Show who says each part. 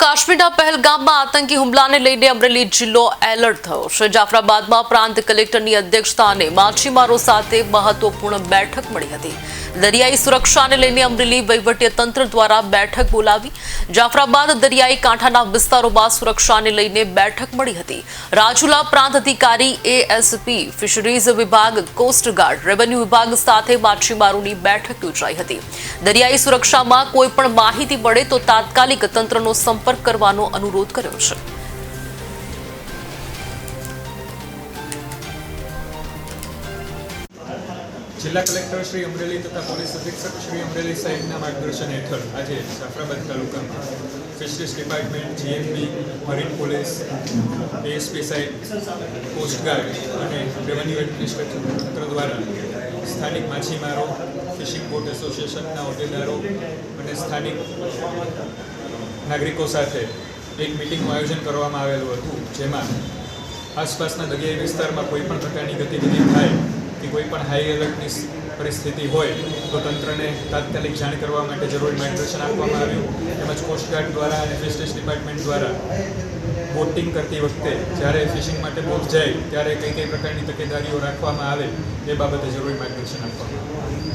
Speaker 1: કાશ્મીરના પહેલગામમાં આતંકી હુમલાને લઈને અમરેલી જિલ્લો એલર્ટ થયો છે। જાફરાબાદમાં પ્રાંત કલેક્ટરની અધ્યક્ષસ્થાને માછીમારો સાથે મહત્વપૂર્ણ બેઠક મળી હતી। દરિયાઈ સુરક્ષાને લઈને અમરેલી વહીવટીતંત્ર દ્વારા બેઠક બોલાવી। જાફરાબાદ દરિયાઈ કાંઠાના વિસ્તારોમાં સુરક્ષાને લઈને બેઠક મળી હતી। રાજુલા પ્રાંત અધિકારી એએસપી ફિશરીઝ વિભાગ, કોસ્ટગાર્ડ, રેવન્યુ વિભાગ સાથે માછીમારોની બેઠક યોજાઈ હતી। દરિયાઈ સુરક્ષામાં કોઈ પણ માહિતી મળે તો તાત્કાલિક તંત્રનો સંपर्क કરવાનો અનુરોધ કર્યો છે।
Speaker 2: जिला कलेक्टर श्री अमरेली तथा पोलीस अधीक्षक श्री अमरेली साहेबना मार्गदर्शन हेठळ आज जाफराबाद तालुकामां fisheries department, GMB, marine police, ASP साहेब, कोस्टगार्ड અને રેવન્યુ એડમિનિસ્ટ્રેશન તંત્ર દ્વારા સ્થાનિક માછીમારો, ફિશિંગ બોટ એસોસિએશનના હોદ્દેદારો અને સ્થાનિક નાગરિકો સાથે એક મિટિંગનું આયોજન કરવામાં આવેલું હતું, જેમાં આસપાસના દરિયાઈ વિસ્તારમાં કોઈ પણ પ્રકારની ગતિવિધિ થાય કે કોઈ પણ હાઈ એલર્ટની પરિસ્થિતિ હોય તો તંત્રને તાત્કાલિક જાણ કરવા માટે જરૂરી માર્ગદર્શન આપવામાં આવ્યું। તેમજ કોસ્ટગાર્ડ દ્વારા અને ફિશરીઝ ડિપાર્ટમેન્ટ દ્વારા બોટિંગ કરતી વખતે જ્યારે ફિશિંગ માટે બોટ જાય ત્યારે કઈ કઈ પ્રકારની તકેદારીઓ રાખવામાં આવે એ બાબતે જરૂરી માર્ગદર્શન આપવામાં આવ્યું।